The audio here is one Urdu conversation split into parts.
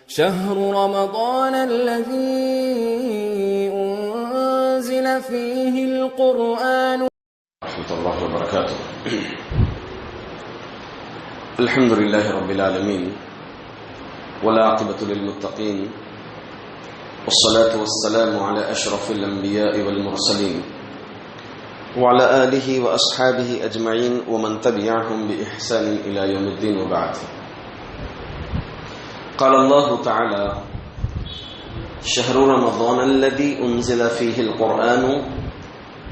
شهر رمضان الذي أنزل فيه القرآن ورحمة الله وبركاته. الحمد لله رب العالمين والعاقبة للمتقين والصلاة والسلام على أشرف الأنبياء والمرسلين وعلى آله وأصحابه أجمعين ومن تبعهم بإحسان إلى يوم الدين وبعد. قال الله تعالى: شهر رمضان الذي أنزل فيه القرآن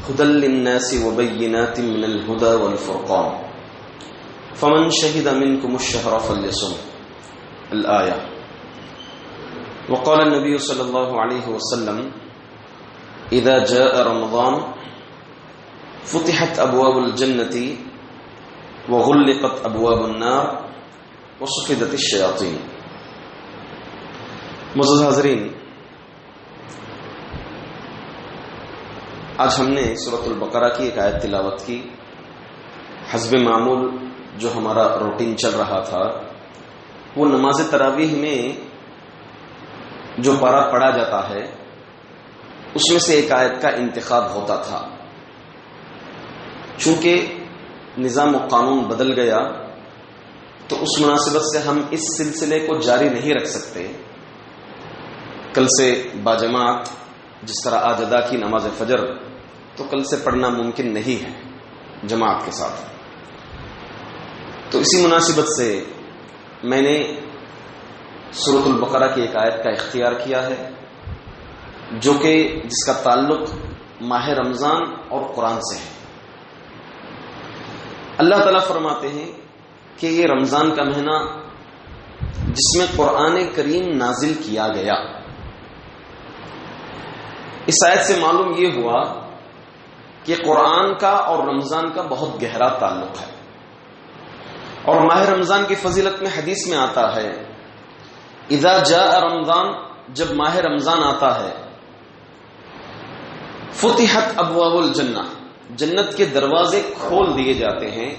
هدى للناس وبينات من الهدى والفرقان فمن شهد منكم الشهر فليصم. الآية. وقال النبي صلى الله عليه وسلم: إذا جاء رمضان فتحت أبواب الجنة وغلقت أبواب النار وصفدت الشياطين. معزز حاضرین، آج ہم نے سورۃ البقرہ کی ایک آیت تلاوت کی. حسب معمول جو ہمارا روٹین چل رہا تھا وہ نماز تراویح میں جو پارہ پڑھا جاتا ہے اس میں سے ایک آیت کا انتخاب ہوتا تھا. چونکہ نظام و قانون بدل گیا تو اس مناسبت سے ہم اس سلسلے کو جاری نہیں رکھ سکتے. کل سے باجماعت جس طرح آج ادا کی نماز فجر تو کل سے پڑھنا ممکن نہیں ہے جماعت کے ساتھ. تو اسی مناسبت سے میں نے سورۃ البقرہ کی ایک آیت کا اختیار کیا ہے جو کہ جس کا تعلق ماہ رمضان اور قرآن سے ہے. اللہ تعالیٰ فرماتے ہیں کہ یہ رمضان کا مہینہ جس میں قرآن کریم نازل کیا گیا. اس آیت سے معلوم یہ ہوا کہ قرآن کا اور رمضان کا بہت گہرا تعلق ہے. اور ماہ رمضان کی فضیلت میں حدیث میں آتا ہے: اذا جاء رمضان، جب ماہ رمضان آتا ہے، فتحت ابواب الجنہ، جنت کے دروازے کھول دیے جاتے ہیں،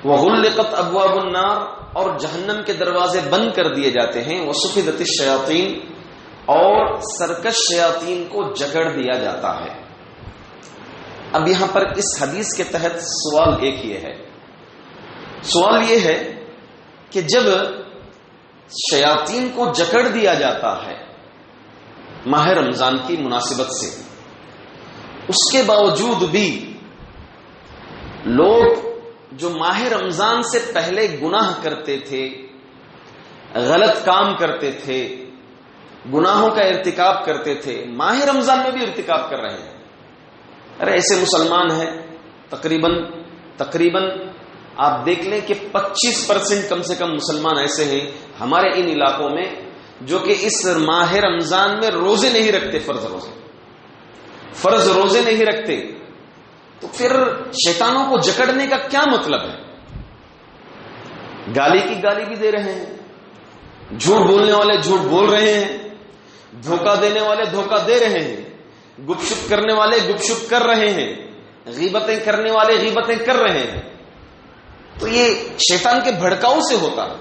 وغلقت ابواب النار، اور جہنم کے دروازے بند کر دیے جاتے ہیں، وصفدت الشیاطین، اور سرکش شیاطین کو جکڑ دیا جاتا ہے. اب یہاں پر اس حدیث کے تحت سوال ایک یہ ہے، سوال یہ ہے کہ جب شیاطین کو جکڑ دیا جاتا ہے ماہ رمضان کی مناسبت سے، اس کے باوجود بھی لوگ جو ماہ رمضان سے پہلے گناہ کرتے تھے، غلط کام کرتے تھے، گناہوں کا ارتکاب کرتے تھے، ماہ رمضان میں بھی ارتکاب کر رہے ہیں. ارے ایسے مسلمان ہیں تقریباً آپ دیکھ لیں کہ 25% کم سے کم مسلمان ایسے ہیں ہمارے ان علاقوں میں جو کہ اس ماہ رمضان میں روزے نہیں رکھتے، فرض روزے نہیں رکھتے. تو پھر شیطانوں کو جکڑنے کا کیا مطلب ہے؟ گالی کی گالی بھی دے رہے ہیں، جھوٹ بولنے والے جھوٹ بول رہے ہیں، دھوکہ دینے والے دھوکہ دے رہے ہیں، گپ شپ کرنے والے گپ شپ کر رہے ہیں، غیبتیں کرنے والے غیبتیں کر رہے ہیں. تو یہ شیطان کے بھڑکاؤ سے ہوتا ہے.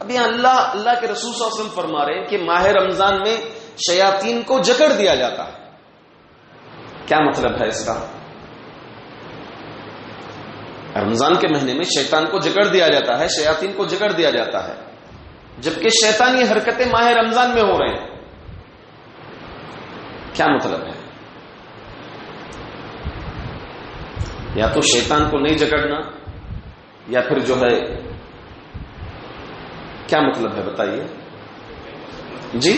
اب یہاں اللہ کے رسول صلی اللہ علیہ وسلم فرما رہے ہیں کہ ماہ رمضان میں شیاطین کو جکڑ دیا جاتا ہے. کیا مطلب ہے اس کا؟ رمضان کے مہینے میں شیطان کو جکڑ دیا جاتا ہے، شیاطین کو جکڑ دیا جاتا ہے، جبکہ شیطانی حرکتیں ماہ رمضان میں ہو رہے ہیں. کیا مطلب ہے؟ یا تو شیطان کو نہیں جکڑنا یا پھر جو ہے کیا مطلب ہے بتائیے جی.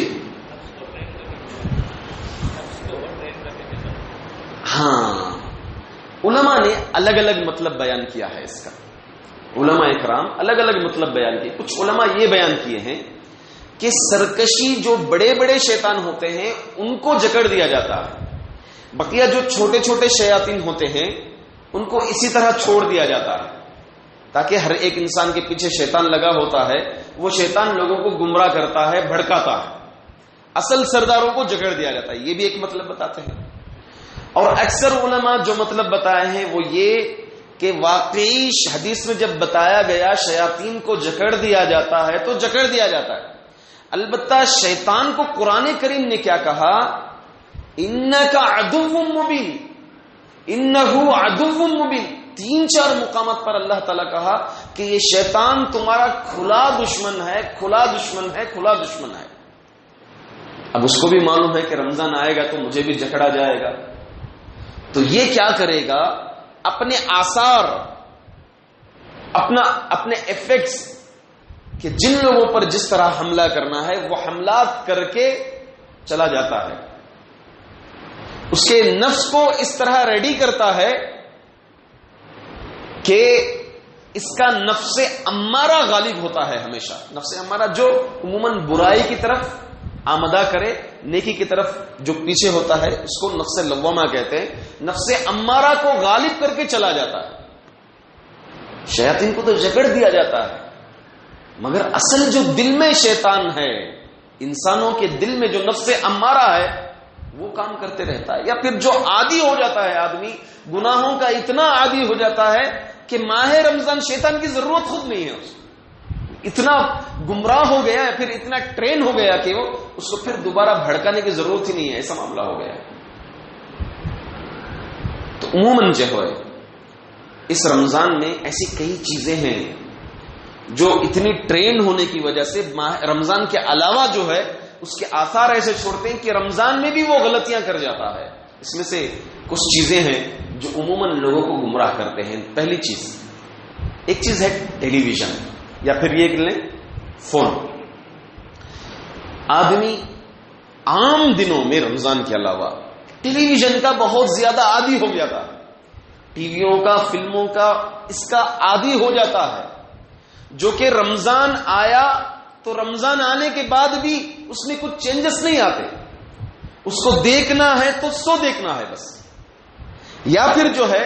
ہاں، علماء نے الگ الگ مطلب بیان کیا ہے اس کا. علماء اکرام الگ الگ مطلب بیان کیے. کچھ علماء یہ بیان کیے ہیں کہ سرکشی جو بڑے بڑے شیطان ہوتے ہیں ان کو جکڑ دیا جاتا ہے، بقیہ جو چھوٹے چھوٹے شیاطین ہوتے ہیں ان کو اسی طرح چھوڑ دیا جاتا ہے، تاکہ ہر ایک انسان کے پیچھے شیطان لگا ہوتا ہے، وہ شیطان لوگوں کو گمراہ کرتا ہے، بھڑکاتا ہے. اصل سرداروں کو جکڑ دیا جاتا ہے، یہ بھی ایک مطلب بتاتے ہیں. اور اکثر علماء جو مطلب بتائے ہیں وہ یہ کہ واقعی حدیث میں جب بتایا گیا شیاطین کو جکڑ دیا جاتا ہے تو جکڑ دیا جاتا ہے. البتہ شیطان کو قرآن کریم نے کیا کہا؟ انک عدو مبین، انہ عدو مبین. 3-4 مقامات پر اللہ تعالیٰ کہا کہ یہ شیطان تمہارا کھلا دشمن ہے، کھلا دشمن ہے، کھلا دشمن ہے. اب اس کو بھی معلوم ہے کہ رمضان آئے گا تو مجھے بھی جکڑا جائے گا، تو یہ کیا کرے گا؟ اپنے آثار، اپنے ایفیکٹس کہ جن لوگوں پر جس طرح حملہ کرنا ہے وہ حملات کر کے چلا جاتا ہے. اس کے نفس کو اس طرح ریڈی کرتا ہے کہ اس کا نفس امارہ غالب ہوتا ہے ہمیشہ. نفس امارہ جو عموماً برائی کی طرف آمدہ کرے، نیکی کی طرف جو پیچھے ہوتا ہے، اس کو نفس لوامہ کہتے ہیں. نفس امارہ کو غالب کر کے چلا جاتا ہے. شیاطین کو تو جکڑ دیا جاتا ہے، مگر اصل جو دل میں شیطان ہے، انسانوں کے دل میں جو نفس امارہ ہے، وہ کام کرتے رہتا ہے. یا پھر جو عادی ہو جاتا ہے آدمی، گناہوں کا اتنا عادی ہو جاتا ہے کہ ماہ رمضان شیطان کی ضرورت خود نہیں ہے، اس کو اتنا گمراہ ہو گیا ہے، پھر اتنا ٹرین ہو گیا کہ وہ اس کو پھر دوبارہ بھڑکانے کی ضرورت ہی نہیں ہے، ایسا معاملہ ہو گیا. تو عموماً جو ہے اس رمضان میں ایسی کئی چیزیں ہیں جو اتنی ٹرین ہونے کی وجہ سے رمضان کے علاوہ جو ہے اس کے آثار ایسے چھوڑتے ہیں کہ رمضان میں بھی وہ غلطیاں کر جاتا ہے. اس میں سے کچھ چیزیں ہیں جو عموماً لوگوں کو گمراہ کرتے ہیں. پہلی چیز، ایک چیز ہے ٹیلی ویژن، یا پھر یہ کہ لیں فون. آدمی عام دنوں میں رمضان کے علاوہ ٹیلی ویژن کا بہت زیادہ عادی ہو گیا تھا. ٹی ویوں کا، فلموں کا، اس کا عادی ہو جاتا ہے، جو کہ رمضان آیا تو رمضان آنے کے بعد بھی اس میں کچھ چینجز نہیں آتے. اس کو دیکھنا ہے تو سو دیکھنا ہے بس. یا پھر جو ہے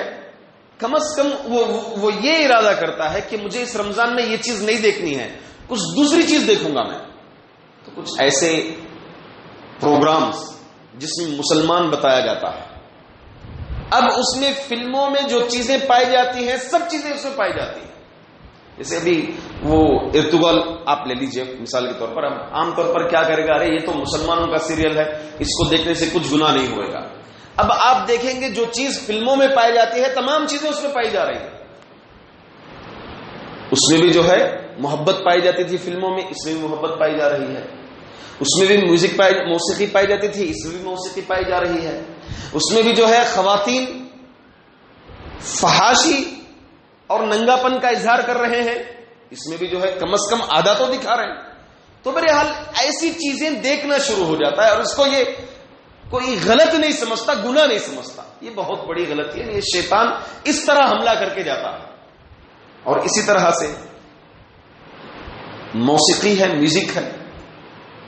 کم از کم وہ یہ ارادہ کرتا ہے کہ مجھے اس رمضان میں یہ چیز نہیں دیکھنی ہے، کچھ دوسری چیز دیکھوں گا میں. تو کچھ ایسے پروگرامز جس میں مسلمان بتایا جاتا ہے، اب اس میں فلموں میں جو چیزیں پائی جاتی ہیں سب چیزیں اس میں پائی جاتی ہیں. جیسے ابھی وہ ارتغال آپ لے لیجئے مثال کے طور پر. اب عام طور پر کیا کرے گا، ارے یہ تو مسلمانوں کا سیریل ہے، اس کو دیکھنے سے کچھ گناہ نہیں ہوئے گا. اب آپ دیکھیں گے جو چیز فلموں میں پائی جاتی ہے تمام چیزیں اس میں پائی جا رہی ہیں. اس میں بھی جو ہے محبت پائی جاتی تھی فلموں میں، اس میں بھی محبت پائی جا رہی ہے. اس میں بھی موسیقی پائی جاتی تھی، اس میں بھی موسیقی پائی جا رہی ہے. اس میں بھی جو ہے خواتین فحاشی اور ننگا پن کا اظہار کر رہے ہیں، اس میں بھی جو ہے کم از کم آدھا تو دکھا رہے ہیں. تو بہرحال ایسی چیزیں دیکھنا شروع ہو جاتا ہے اور اس کو یہ کوئی غلط نہیں سمجھتا، گناہ نہیں سمجھتا. یہ بہت بڑی غلطی ہے. یہ شیطان اس طرح حملہ کر کے جاتا ہے. اور اسی طرح سے موسیقی ہے، میوزک ہے،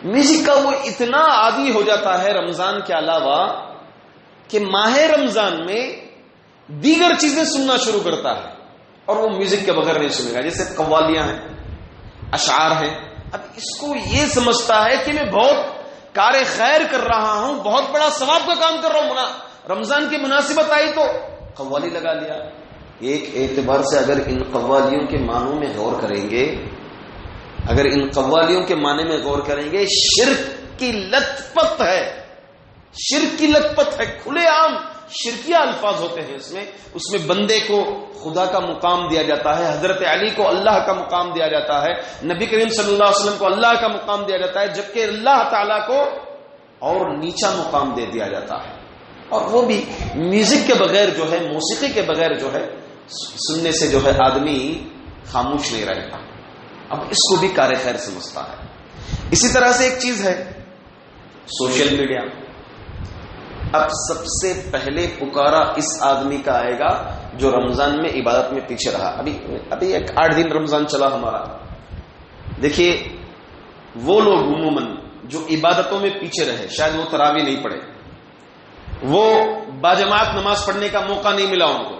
میوزک کا وہ اتنا عادی ہو جاتا ہے رمضان کے علاوہ کہ ماہ رمضان میں دیگر چیزیں سننا شروع کرتا ہے اور وہ میوزک کے بغیر نہیں سنے گا. جیسے قوالیاں ہیں، اشعار ہیں. اب اس کو یہ سمجھتا ہے کہ میں بہت کار خیر کر رہا ہوں، بہت بڑا ثواب کا کام کر رہا ہوں، رمضان کی مناسبت آئی تو قوالی لگا لیا. ایک اعتبار سے اگر ان قوالیوں کے معنوں میں غور کریں گے، اگر ان قوالیوں کے معنی میں غور کریں گے، شرک کی لت پت ہے، شرک کی لت پت ہے. کھلے عام شرکیہ الفاظ ہوتے ہیں اس میں بندے کو خدا کا مقام دیا جاتا ہے، حضرت علی کو اللہ کا مقام دیا جاتا ہے، نبی کریم صلی اللہ علیہ وسلم کو اللہ کا مقام دیا جاتا ہے، جبکہ اللہ تعالیٰ کو اور نیچا مقام دے دیا جاتا ہے. اور وہ بھی میوزک کے بغیر جو ہے، موسیقی کے بغیر جو ہے سننے سے جو ہے آدمی خاموش نہیں رہتا. اب اس کو بھی کار خیر سمجھتا ہے. اسی طرح سے ایک چیز ہے سوشل میڈیا. اب سب سے پہلے پکارا اس آدمی کا آئے گا جو رمضان میں عبادت میں پیچھے رہا. ابھی ایک 8 دن رمضان چلا ہمارا. دیکھیے وہ لوگ عموماً جو عبادتوں میں پیچھے رہے، شاید وہ تراویح نہیں پڑھے، وہ باجماعت نماز پڑھنے کا موقع نہیں ملا ان کو.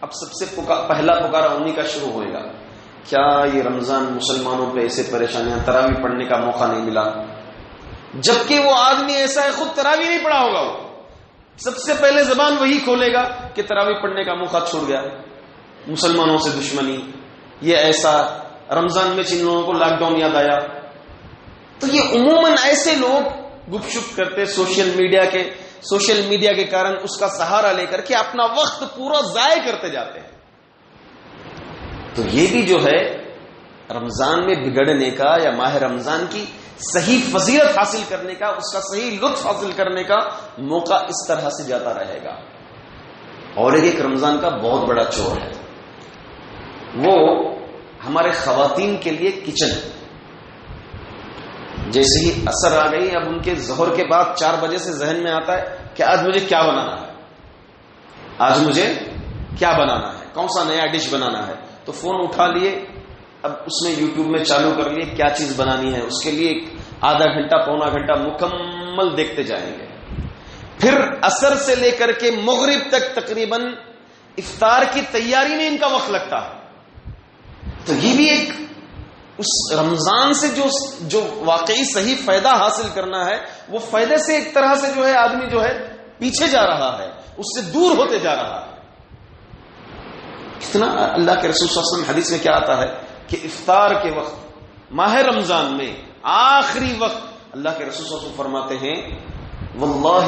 اب سب سے پہلا پکارا انہی کا شروع ہوئے گا. کیا یہ رمضان مسلمانوں پہ ایسے پریشانیاں، تراویح پڑھنے کا موقع نہیں ملا، جبکہ وہ آدمی ایسا ہے خود تراویح نہیں پڑھا ہوگا. وہ سب سے پہلے زبان وہی کھولے گا کہ تراویح پڑھنے کا موقع چھوڑ گیا، مسلمانوں سے دشمنی، یہ ایسا. رمضان میں جن لوگوں کو لاک ڈاؤن یاد آیا، تو یہ عموماً ایسے لوگ گپ شپ کرتے سوشل میڈیا کے کارن اس کا سہارا لے کر کے اپنا وقت پورا ضائع کرتے جاتے ہیں. تو یہ بھی جو ہے رمضان میں بگڑنے کا یا ماہ رمضان کی صحیح فضیلت حاصل کرنے کا، اس کا صحیح لطف حاصل کرنے کا موقع اس طرح سے جاتا رہے گا. اور ایک رمضان کا بہت بڑا چور ہے، وہ ہمارے خواتین کے لیے کچن. جیسے ہی عصر آ گئی، اب ان کے ظہر کے بعد 4 بجے سے ذہن میں آتا ہے کہ آج مجھے کیا بنانا ہے، آج مجھے کیا بنانا ہے، کون سا نیا ڈش بنانا ہے. تو فون اٹھا لیے، اب اس میں یوٹیوب میں چالو کر لیے کیا چیز بنانی ہے، اس کے لیے آدھا گھنٹہ پونا گھنٹہ مکمل دیکھتے جائیں گے. پھر عصر سے لے کر کے مغرب تک تقریباً افطار کی تیاری میں ان کا وقت لگتا ہے. تو یہ بھی ایک اس رمضان سے جو واقعی صحیح فائدہ حاصل کرنا ہے، وہ فائدے سے ایک طرح سے جو ہے آدمی جو ہے پیچھے جا رہا ہے، اس سے دور ہوتے جا رہا ہے. کتنا اللہ کے رسول صلی اللہ علیہ وسلم حدیث میں کیا آتا ہے کہ افطار کے وقت ماہ رمضان میں آخری وقت اللہ کے رسول صلی اللہ علیہ وسلم فرماتے ہیں واللہ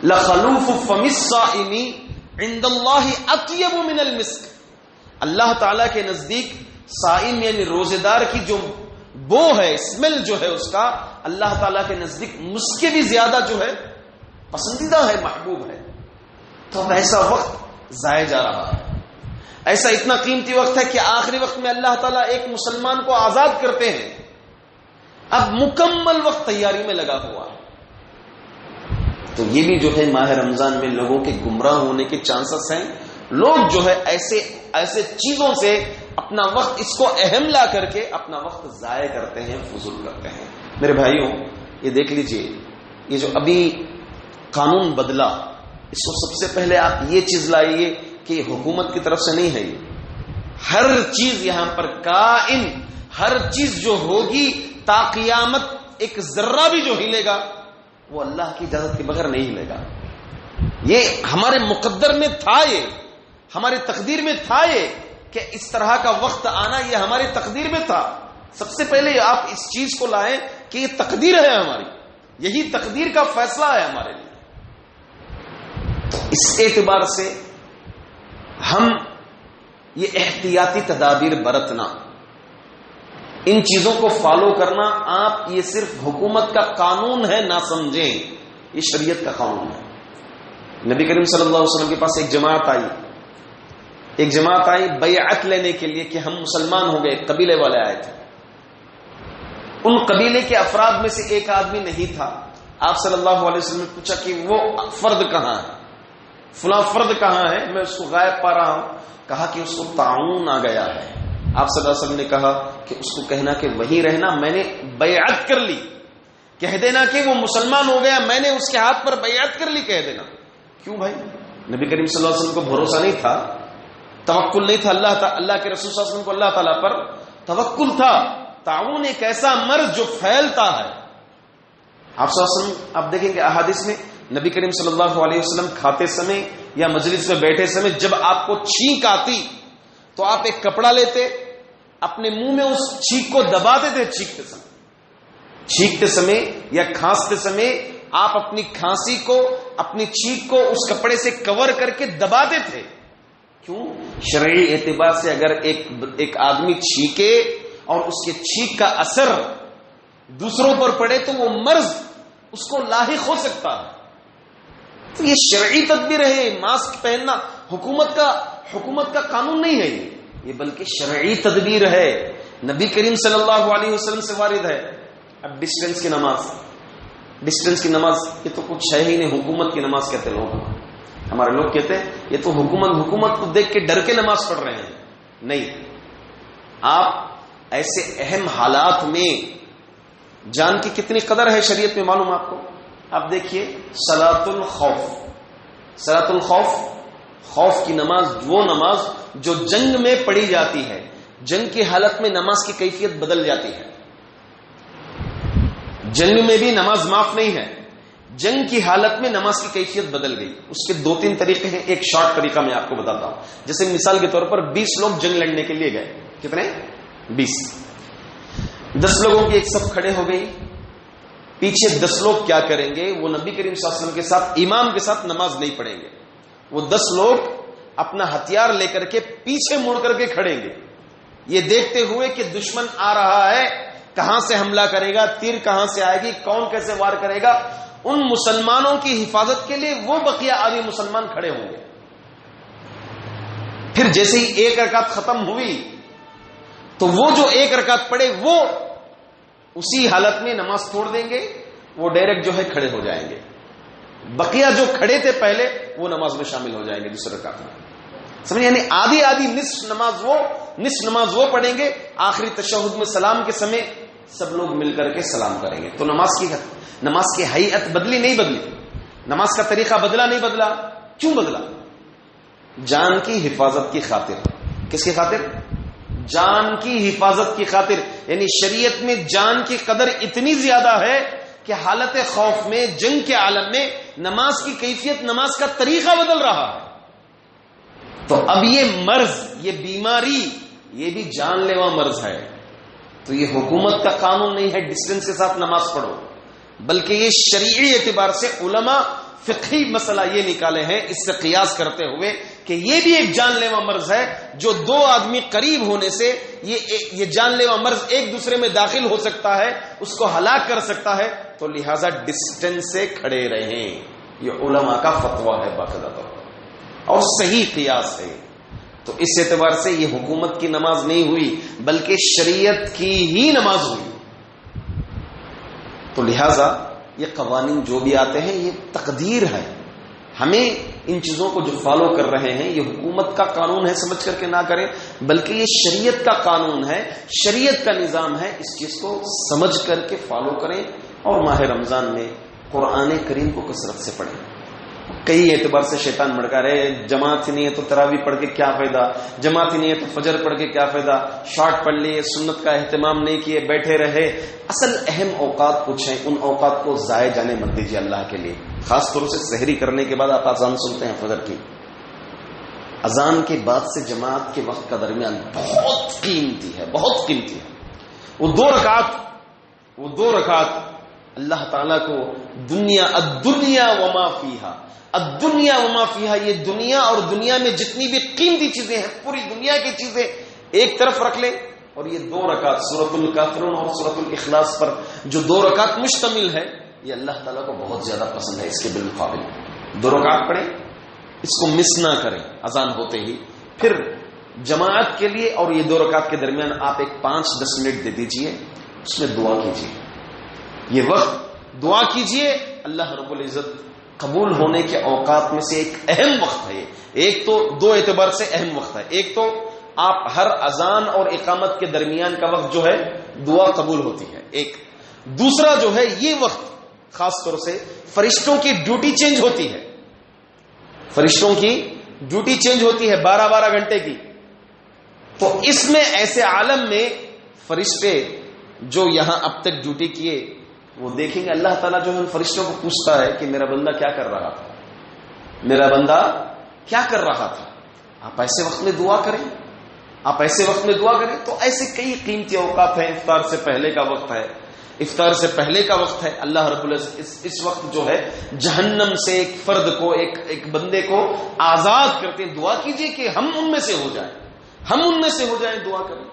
لخلوف فم الصائم عند اللہ اطیب من المسک. اللہ تعالیٰ کے نزدیک صائم یعنی روزے دار کی جو بو ہے، اسمیل جو ہے اس کا، اللہ تعالیٰ کے نزدیک مسک کے بھی زیادہ جو ہے پسندیدہ ہے، محبوب ہے. تو اب ایسا وقت ضائع جا رہا ہے، ایسا اتنا قیمتی وقت ہے کہ آخری وقت میں اللہ تعالیٰ ایک مسلمان کو آزاد کرتے ہیں، اب مکمل وقت تیاری میں لگا ہوا ہے. تو یہ بھی جو ہے ماہ رمضان میں لوگوں کے گمراہ ہونے کے چانسز ہیں. لوگ جو ہے ایسے چیزوں سے اپنا وقت، اس کو اہم لا کر کے اپنا وقت ضائع کرتے ہیں، فضول کرتے ہیں. میرے بھائیوں، یہ دیکھ لیجئے، یہ جو ابھی قانون بدلا، اس کو سب سے پہلے آپ یہ چیز لائیے کہ یہ حکومت کی طرف سے نہیں ہے. یہ ہر چیز یہاں پر کائن، ہر چیز جو ہوگی تا قیامت، ایک ذرہ بھی جو ہلے گا وہ اللہ کی اجازت کے بغیر نہیں ہلے گا. یہ ہمارے مقدر میں تھا، یہ ہماری تقدیر میں تھا، یہ کہ اس طرح کا وقت آنا یہ ہماری تقدیر میں تھا. سب سے پہلے آپ اس چیز کو لائیں کہ یہ تقدیر ہے ہماری، یہی تقدیر کا فیصلہ ہے ہمارے لیے. تو اس اعتبار سے ہم یہ احتیاطی تدابیر برتنا، ان چیزوں کو فالو کرنا، آپ یہ صرف حکومت کا قانون ہے نہ سمجھیں، یہ شریعت کا قانون ہے. نبی کریم صلی اللہ علیہ وسلم کے پاس ایک جماعت آئی بیعت لینے کے لیے کہ ہم مسلمان ہو گئے. قبیلے والے آئے تھے. ان قبیلے کے افراد میں سے ایک آدمی نہیں تھا. آپ صلی اللہ علیہ وسلم نے پوچھا کہ وہ فرد کہاں ہے، فلاں فرد کہاں ہے، میں اس کو غائب پا رہا ہوں. کہا کہ اس کو طاعون آ گیا ہے. آپ صلی اللہ علیہ وسلم نے کہا کہ اس کو کہنا کہ وہیں رہنا، میں نے بیعت کر لی، کہہ دینا کہ وہ مسلمان ہو گیا، میں نے اس کے ہاتھ پر بیعت کر لی، کہہ دینا. کیوں بھائی؟ نبی کریم صلی اللہ علیہ وسلم کو بھروسہ نہیں تھا، توکل نہیں تھا. اللہ کے رسول صلی اللہ علیہ وسلم کو اللہ تعالیٰ پر توکل تھا. طاعون ایک ایسا مرض جو پھیلتا ہے. آپ صلی اللہ علیہ وسلم آپ دیکھیں گے احادیث میں نبی کریم صلی اللہ علیہ وسلم کھاتے سمے یا مجلس میں بیٹھے سمے جب آپ کو چھینک آتی تو آپ ایک کپڑا لیتے، اپنے منہ میں اس چھینک کو دباتے تھے. چھینکتے سمے یا کھانستے سمے آپ اپنی کھانسی کو، اپنی چھینک کو اس کپڑے سے کور کر کے دباتے تھے. کیوں؟ شرعی اعتبار سے اگر ایک آدمی چھینکے اور اس کے چھینک کا اثر دوسروں پر پڑے تو وہ مرض اس کو لاحق ہو سکتا ہے. تو یہ شرعی تدبیر ہے. ماسک پہننا حکومت کا قانون نہیں ہے یہ بلکہ شرعی تدبیر ہے. نبی کریم صلی اللہ علیہ وسلم سے وارد ہے. اب ڈسٹینس کی نماز یہ تو کچھ ہے ہی نہیں. حکومت کی نماز کہتے لوگ، ہمارے لوگ کہتے ہیں یہ تو حکومت کو دیکھ کے ڈر کے نماز پڑھ رہے ہیں. نہیں، آپ ایسے اہم حالات میں جان کی کتنی قدر ہے شریعت میں معلوم آپ کو. آپ دیکھیے صلاۃ الخوف، خوف کی نماز، وہ نماز جو جنگ میں پڑھی جاتی ہے. جنگ کی حالت میں نماز کی کیفیت بدل جاتی ہے. جنگ میں بھی نماز معاف نہیں ہے. جنگ کی حالت میں نماز کی کیفیت بدل گئی. اس کے 2-3 طریقے ہیں. ایک شارٹ طریقہ میں آپ کو بتاتا ہوں. جیسے مثال کے طور پر 20 لوگ جنگ لڑنے کے لیے گئے. کتنے؟ 20. 10 لوگوں کی ایک صف کھڑے ہو گئی، پیچھے 10 لوگ کیا کریں گے؟ وہ نبی کریم صلی اللہ علیہ وسلم کے ساتھ امام کے ساتھ نماز نہیں پڑھیں گے. وہ 10 لوگ اپنا ہتھیار لے کر کے پیچھے مڑ کر کے کھڑیں گے، یہ دیکھتے ہوئے کہ دشمن آ رہا ہے، کہاں سے حملہ کرے گا، تیر کہاں سے آئے گی، کون کیسے وار کرے گا. ان مسلمانوں کی حفاظت کے لیے وہ بقیہ آدھی مسلمان کھڑے ہوں گے. پھر جیسے ہی ایک رکعت ختم ہوئی تو وہ جو ایک رکعت پڑے وہ اسی حالت میں نماز چھوڑ دیں گے، وہ ڈائریکٹ جو ہے کھڑے ہو جائیں گے. بقیہ جو کھڑے تھے پہلے وہ نماز میں شامل ہو جائیں گے دوسرے رکعت میں. سمجھ، یعنی آدھی نصف نماز وہ پڑھیں گے. آخری تشہد میں سلام کے سمے سب لوگ مل کر کے سلام کریں گے. تو نماز کی حیت بدلی نہیں بدلی، نماز کا طریقہ بدلا نہیں بدلا. کیوں بدلا؟ جان کی حفاظت کی خاطر. کس کی خاطر؟ جان کی حفاظت کی خاطر. یعنی شریعت میں جان کی قدر اتنی زیادہ ہے کہ حالت خوف میں، جنگ کے عالم میں نماز کی کیفیت، نماز کا طریقہ بدل رہا ہے. تو اب یہ مرض، یہ بیماری، یہ بھی جان لیوا مرض ہے. تو یہ حکومت کا قانون نہیں ہے ڈسٹینس کے ساتھ نماز پڑھو، بلکہ یہ شرعی اعتبار سے علماء فقہی مسئلہ یہ نکالے ہیں اس سے قیاس کرتے ہوئے کہ یہ بھی ایک جان لیوا مرض ہے، جو 2 آدمی قریب ہونے سے یہ جان لیوا مرض ایک دوسرے میں داخل ہو سکتا ہے، اس کو ہلاک کر سکتا ہے. تو لہذا ڈسٹینس سے کھڑے رہیں. یہ علماء کا فتویٰ ہے باقاعدہ طور پر، اور صحیح قیاس ہے. تو اس اعتبار سے یہ حکومت کی نماز نہیں ہوئی بلکہ شریعت کی ہی نماز ہوئی. تو لہذا یہ قوانین جو بھی آتے ہیں یہ تقدیر ہے. ہمیں ان چیزوں کو جو فالو کر رہے ہیں یہ حکومت کا قانون ہے سمجھ کر کے نہ کریں، بلکہ یہ شریعت کا قانون ہے، شریعت کا نظام ہے. اس چیز کو سمجھ کر کے فالو کریں. اور ماہ رمضان میں قرآن کریم کو کثرت سے پڑھیں. کئی اعتبار سے شیطان بھڑکا رہے، جماعت ہی نہیں ہے تو تراویح پڑھ کے کیا فائدہ، جماعت ہی نہیں ہے تو فجر پڑھ کے کیا فائدہ، شارٹ پڑھ لیے، سنت کا اہتمام نہیں کیے، بیٹھے رہے. اصل اہم اوقات کچھ ہیں، ان اوقات کو ضائع جانے مت دیجیے اللہ کے لیے. خاص طور سے سحری کرنے کے بعد آپ اذان سنتے ہیں فجر کی، اذان کے بعد سے جماعت کے وقت کا درمیان بہت قیمتی ہے، بہت قیمتی ہے. وہ دو رکعت اللہ تعالیٰ کو الدنیا وما فیہا، الدنیا وما فیہا، یہ دنیا اور دنیا میں جتنی بھی قیمتی چیزیں ہیں، پوری دنیا کی چیزیں ایک طرف رکھ لیں. اور یہ 2 رکعت سورۃ الکافرون اور سورۃ الاخلاص پر جو 2 رکعت مشتمل ہے، یہ اللہ تعالیٰ کو بہت زیادہ پسند ہے. اس کے بالمقابل 2 رکعت پڑھیں، اس کو مس نہ کریں اذان ہوتے ہی. پھر جماعت کے لیے اور یہ 2 رکعت کے درمیان آپ ایک 5-10 منٹ دے دیجئے، اس میں دعا کیجئے. یہ وقت دعا کیجئے. اللہ رب العزت قبول ہونے کے اوقات میں سے ایک اہم وقت ہے. ایک تو 2 اعتبار سے اہم وقت ہے. ایک تو آپ ہر اذان اور اقامت کے درمیان کا وقت جو ہے دعا قبول ہوتی ہے. ایک دوسرا جو ہے یہ وقت خاص طور سے فرشتوں کی ڈیوٹی چینج ہوتی ہے. فرشتوں کی ڈیوٹی چینج ہوتی ہے 12 گھنٹے کی. تو اس میں ایسے عالم میں فرشتے جو یہاں اب تک ڈیوٹی کیے وہ دیکھیں گے. اللہ تعالیٰ جو ہے فرشتوں کو پوچھتا ہے کہ میرا بندہ کیا کر رہا تھا، میرا بندہ کیا کر رہا تھا. آپ ایسے وقت میں دعا کریں، آپ ایسے وقت میں دعا کریں. تو ایسے کئی قیمتی اوقات ہیں. افطار سے پہلے کا وقت ہے، افطار سے پہلے کا وقت ہے. اللہ رب العزت اس وقت جو ہے جہنم سے ایک فرد کو، ایک بندے کو آزاد کرتے ہیں. دعا کیجئے کہ ہم ان میں سے ہو جائیں، ہم ان میں سے ہو جائیں. دعا کریں.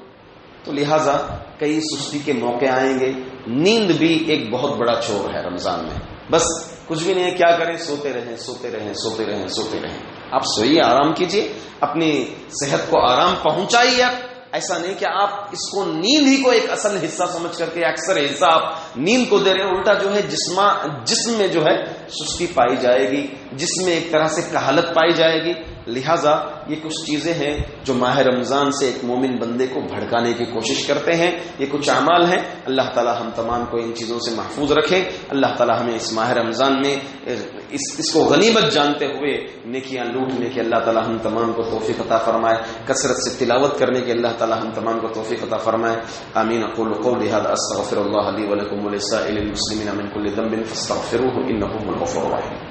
تو لہٰذا کئی سستی کے موقع آئیں گے. نیند بھی ایک بہت بڑا چور ہے رمضان میں. بس کچھ بھی نہیں، کیا کریں، سوتے رہیں سوتے رہیں سوتے رہیں سوتے رہیں. آپ سوئیے، آرام کیجئے، اپنی صحت کو آرام پہنچائیے. ایسا نہیں کہ آپ اس کو نیند ہی کو ایک اصل حصہ سمجھ کر کے اکثر حصہ آپ نیند کو دے رہے ہیں. الٹا جو ہے جسم میں جو ہے سستی پائی جائے گی، جسم میں ایک طرح سے کہالت پائی جائے گی. لہٰذا یہ کچھ چیزیں ہیں جو ماہ رمضان سے ایک مومن بندے کو بھڑکانے کی کوشش کرتے ہیں. یہ کچھ اعمال ہیں. اللہ تعالی ہم تمام کو ان چیزوں سے محفوظ رکھے. اللہ تعالی ہمیں اس ماہ رمضان میں اس کو غنیمت جانتے ہوئے نیکیاں لوٹنے کی اللہ تعالی ہم تمام کو توفیق عطا فرمائے. کثرت سے تلاوت کرنے کی اللہ تعالی ہم تمام کو توفیق عطا فرمائے. آمین. اقول قولی هذا استغفر الله لي ولكم ولسائر المسلمين من كل ذنب فاستغفروه انه هو الغفور الرحيم.